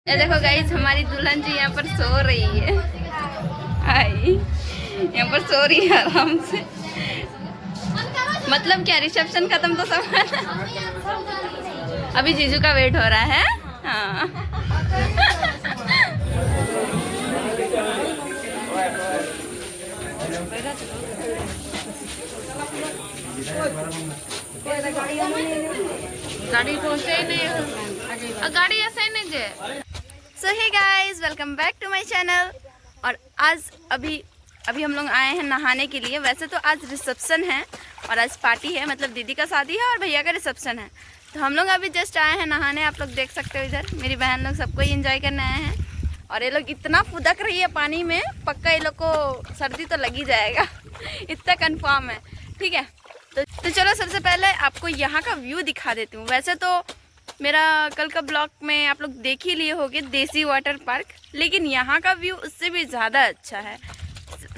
ये देखो गाइस, हमारी दुल्हन जी यहाँ पर सो रही है। आई यहाँ पर सो रही है आराम से। मतलब क्या, रिसेप्शन खत्म तो सब अभी जीजू का वेट हो रहा है। हाँ गाड़ी पहुँचे ही नहीं, गाड़ी ऐसे ही नहीं जे। So hey guys, welcome back to my channel. और आज अभी हम लोग आए हैं नहाने के लिए। वैसे तो आज रिसेप्शन है और आज पार्टी है, मतलब दीदी का शादी है और भैया का रिसेप्शन है। तो हम लोग अभी जस्ट आए हैं नहाने। आप लोग देख सकते हो इधर मेरी बहन लोग सबको ही एंजॉय करने आए हैं। और ये लोग इतना फुदक रही है पानी में, पक्का ये लोग को सर्दी तो लग ही जाएगा इतना कंफर्म है। ठीक है, तो चलो सबसे पहले आपको यहाँ का व्यू दिखा देती हूँ। वैसे तो मेरा कल का ब्लॉग में आप लोग देख ही लिए होंगे देसी वाटर पार्क, लेकिन यहाँ का व्यू उससे भी ज़्यादा अच्छा है।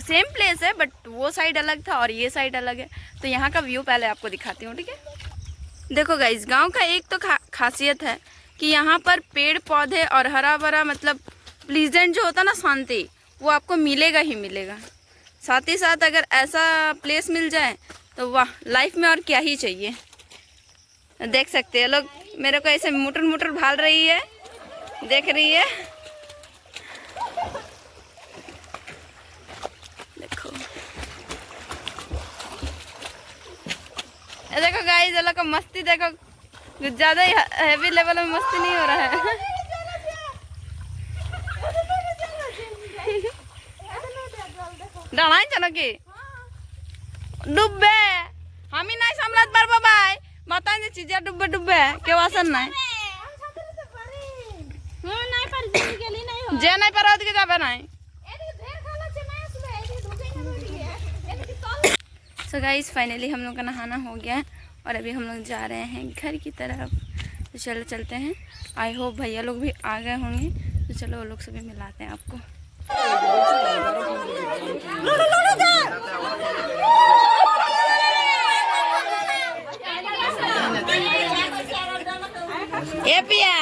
सेम प्लेस है बट वो साइड अलग था और ये साइड अलग है। तो यहाँ का व्यू पहले आपको दिखाती हूँ। ठीक है, देखो गाइस, गांव का एक तो खासियत है कि यहाँ पर पेड़ पौधे और हरा भरा, मतलब प्लीजेंट जो होता ना, शांति, वो आपको मिलेगा ही मिलेगा। साथ ही साथ अगर ऐसा प्लेस मिल जाए तो वाह, लाइफ में और क्या ही चाहिए। देख सकते हैं लोग मेरे को ऐसे मुटर मुटर भाल रही है, देख रही है। देखो देखो गाइस, ये लोग का मस्ती देखो, ज्यादा हैवी लेवल में मस्ती नहीं हो रहा है। डाला चलो की डूबे हम ही नहीं समझत पारबो भाई, बताए जे चीज़ डूबे डूबे के वासन नहीं जे नहीं पर के जाबे नहीं। सो गाइस, फाइनली हम लोग का नहाना हो गया है और अभी हम लोग जा रहे हैं घर की तरफ। तो चलो चलते हैं। आई होप भैया लोग भी आ गए होंगे, तो चलो वो लोग से भी मिलाते हैं आपको। ए पिया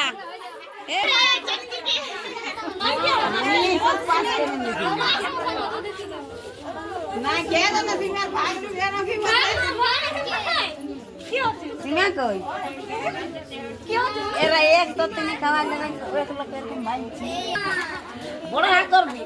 एक तो तीन खवा बड़ा कर दी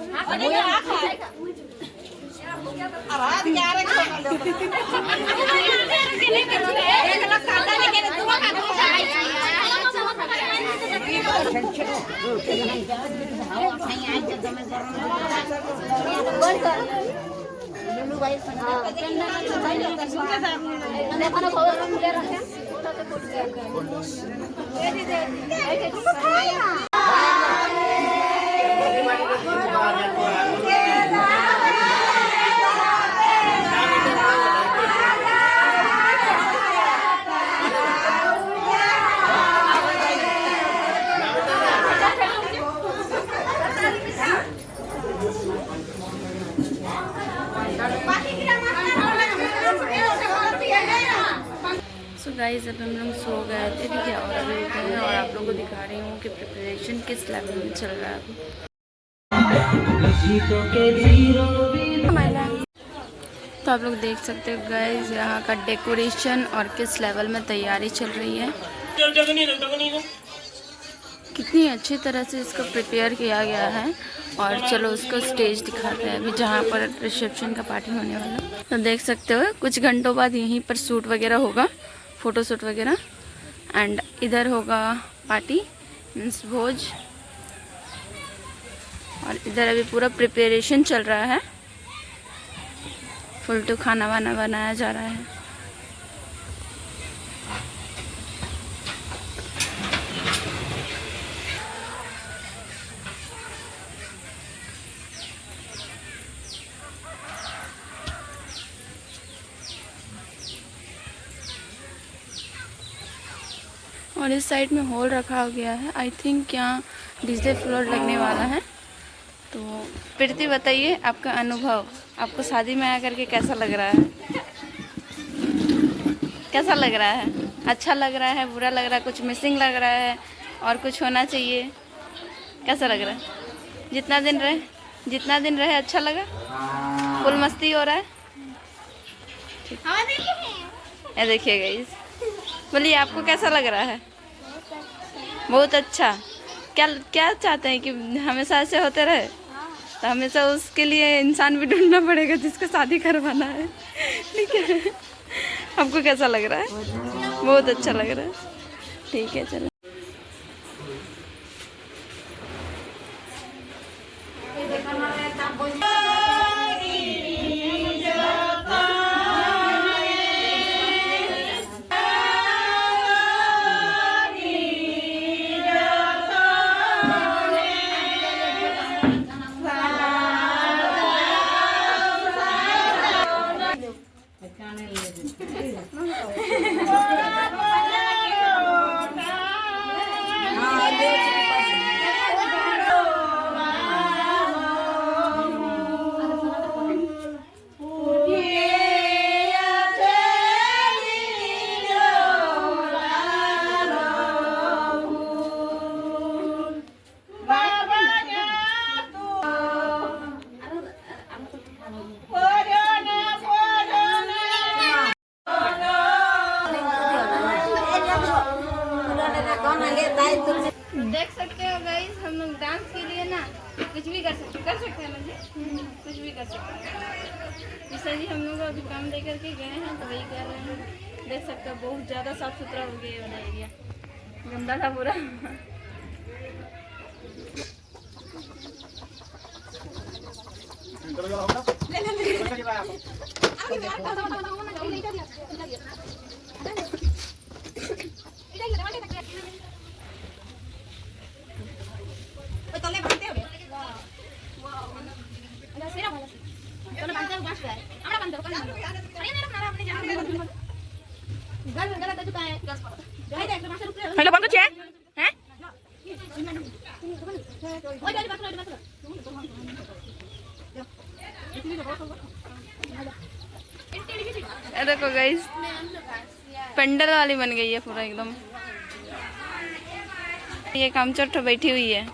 गाइस, अब हम लोग सो गए थे। ठीक है, और अभी उठे हैं और आप लोगों को दिखा रही हूँ कि प्रिपरेशन किस लेवल में चल रहा है अभी। तो आप लोग देख सकते हो गाइस, यहाँ का डेकोरेशन और किस लेवल में तैयारी चल रही है। कितनी अच्छी तरह से इसको प्रिपेयर किया गया है। और चलो उसको स्टेज दिखाते हैं अभी, जहाँ पर रिसेप्शन का पार्टी होने वाला। तो देख सकते हो कुछ घंटों बाद यहीं पर शूट वगैरह होगा, फ़ोटो शूट वगैरह। एंड इधर होगा पार्टी मीन्स भोज। और इधर अभी पूरा प्रिपरेशन चल रहा है, फुल टू खाना वाना बनाया जा रहा है। और इस साइड में हॉल रखा गया है। आई थिंक यहाँ डीजे फ्लोर लगने वाला है। तो प्रीति बताइए आपका अनुभव, आपको शादी में आकर के कैसा लग रहा है? कैसा लग रहा है? अच्छा लग रहा है, बुरा लग रहा है, कुछ मिसिंग लग रहा है और कुछ होना चाहिए? कैसा लग रहा है? जितना दिन रहे अच्छा लगा? फुल मस्ती हो रहा है? ये देखिए गाइस, बोलिए आपको कैसा लग रहा है? बहुत अच्छा। क्या चाहते हैं कि हमेशा ऐसे होते रहे? तो हमेशा उसके लिए इंसान भी ढूंढना पड़ेगा जिसको शादी करवाना है, ठीक है? आपको कैसा लग रहा है? बहुत अच्छा लग रहा है, ठीक है चलो। देख सकते हो गाइस, हम लोग डांस के लिए ना कुछ भी कर सकते हैं ना जी, कुछ भी कर सकते हैं। जैसे जी हम लोग अभी काम दे करके गए हैं तो वही कर रहे हैं। देख सकते हो बहुत ज़्यादा साफ सुथरा हो गया ये वाला एरिया, गंदा था पूरा। हेलो बंद है हैं? देखो गाइस, पंडल वाली बन गई है पूरा एकदम। ये कामचोर तो बैठी हुई है,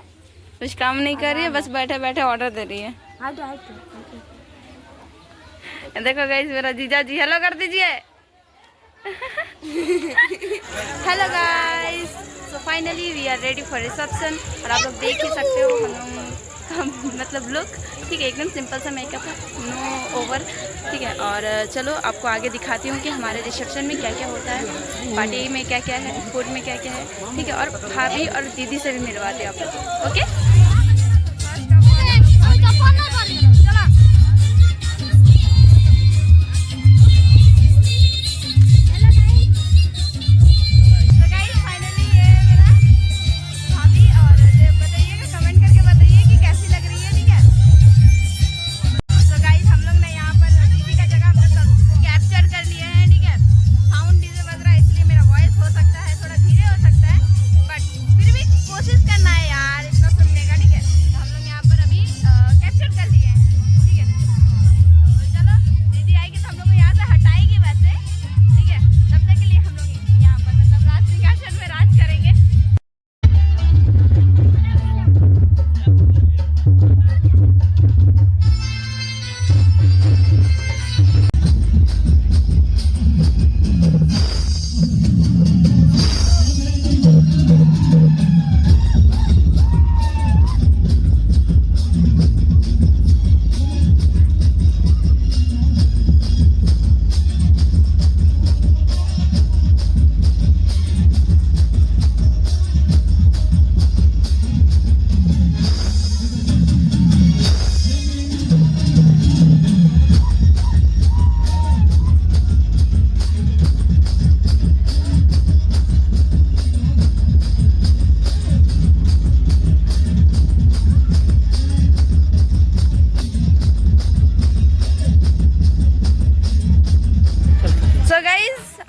कुछ काम नहीं कर रही है, बस बैठे बैठे ऑर्डर दे रही है। देखो गाइस, मेरा जीजा जी हेलो कर दीजिए। Hello guys, so finally we are ready for reception. और आप लोग देख ही सकते हो हम लोग का मतलब लुक, ठीक है, एकदम सिंपल सा मेकअप है, नो ओवर, ठीक है। और चलो आपको आगे दिखाती हूँ कि हमारे रिसेप्शन में क्या क्या होता है, पार्टी में क्या क्या है, फूड में क्या क्या है, ठीक है। और भाभी और दीदी से भी मिलवाते हैं आप लोग, ओके।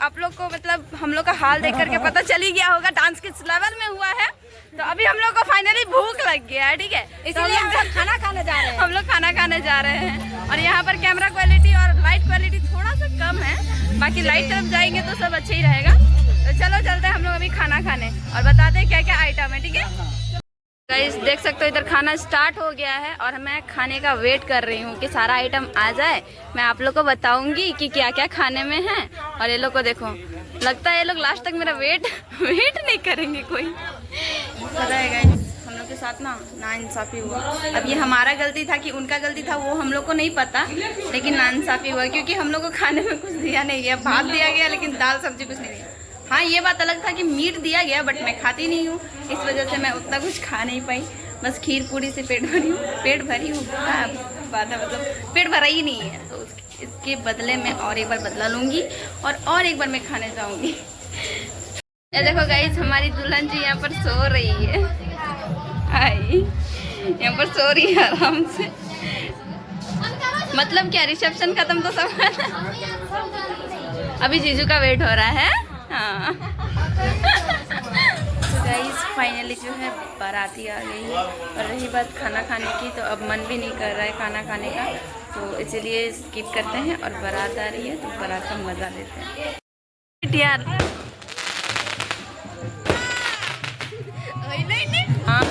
आप लोग को मतलब हम लोग का हाल देख करके पता चल ही गया होगा डांस किस लेवल में हुआ है। तो अभी हम लोग को फाइनली भूख लग गया है, ठीक है, इसलिए हम लोग खाना खाने जा रहे हैं। हम लोग खाना खाने जा रहे हैं और यहाँ पर कैमरा क्वालिटी और लाइट क्वालिटी थोड़ा सा कम है, बाकी लाइट तरफ जाएंगे तो सब अच्छा ही रहेगा। तो चलो चलते हैं हम लोग अभी खाना खाने और बताते हैं क्या क्या आइटम है, ठीक है। गाइस देख सकते हो इधर खाना स्टार्ट हो गया है और मैं खाने का वेट कर रही हूँ कि सारा आइटम आ जाए। मैं आप लोग को बताऊंगी कि क्या क्या खाने में है। और ये लोग को देखो, लगता है ये लोग लास्ट तक मेरा वेट नहीं करेंगे कोई। पता है गाइस, हम लोग के साथ ना नाइंसाफी हुआ। अब ये हमारा गलती था कि उनका गलती था वो हम लोग को नहीं पता, लेकिन नाइंसाफी हुआ क्योंकि हम लोग को खाने में कुछ दिया नहीं गया। भात दिया गया लेकिन दाल सब्जी कुछ नहीं दिया। हाँ ये बात अलग था कि मीट दिया गया बट मैं खाती नहीं हूँ, इस वजह से मैं उतना कुछ खा नहीं पाई। बस खीर पूरी से पेट भरी हूँ बात है, मतलब पेट भरा ही नहीं है। तो इसके बदले में और एक बार बदला लूँगी और एक बार मैं खाने जाऊँगी। ये देखो गाइस, हमारी दुल्हन जी यहाँ पर सो रही है। आई यहाँ पर सो रही है आराम से। मतलब क्या, रिसेप्शन खत्म तो सब अभी जीजू का वेट हो रहा है। हाँ तो गाइस फाइनली जो है बाराती आ गई है। और रही बात खाना खाने की, तो अब मन भी नहीं कर रहा है खाना खाने का, तो इसलिए स्किप करते हैं। और बारात आ रही है तो बारात का मज़ा लेते हैं यार। हाँ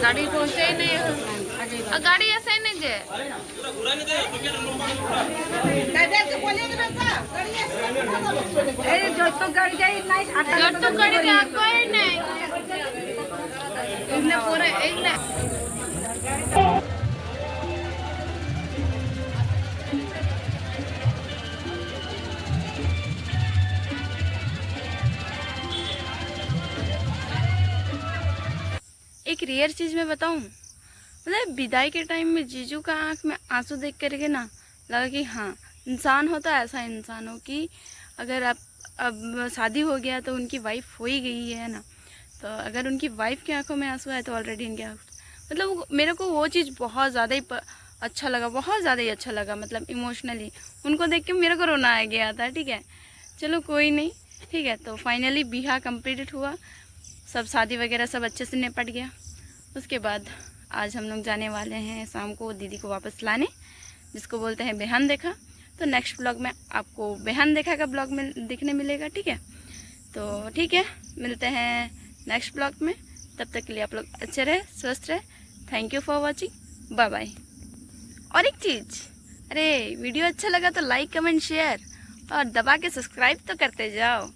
गाड़ी पहुंचे ही नहीं, गाड़ी ऐसे ही नहीं जाए। एक रेयर चीज मैं बताऊं, मतलब विदाई के टाइम में जीजू का आंख में आंसू देख करके ना लगा कि हाँ, इंसान हो तो ऐसा इंसान हो कि अगर अब शादी हो गया तो उनकी वाइफ हो ही गई है ना, तो अगर उनकी वाइफ की आंखों में आंसू आए तो ऑलरेडी इनके मतलब मेरे को वो चीज़ बहुत ज़्यादा ही अच्छा लगा, बहुत ज़्यादा ही अच्छा लगा। मतलब इमोशनली उनको देख के मेरे को रोना आ गया था। ठीक है, चलो कोई नहीं, ठीक है। तो फाइनली बिहा कंप्लीट हुआ, सब शादी वगैरह सब अच्छे से निपट गया। उसके बाद आज हम लोग जाने वाले हैं शाम को दीदी को वापस लाने, जिसको बोलते हैं बेहन देखा। तो नेक्स्ट ब्लॉग में आपको बेहन देखा का ब्लॉग में दिखने मिलेगा। ठीक है, तो ठीक है, मिलते हैं नेक्स्ट ब्लॉग में। तब तक के लिए आप लोग अच्छे रहे, स्वस्थ रहे। Thank you for watching, bye bye. और एक चीज़, अरे वीडियो अच्छा लगा तो लाइक कमेंट शेयर और दबा के सब्सक्राइब तो करते जाओ।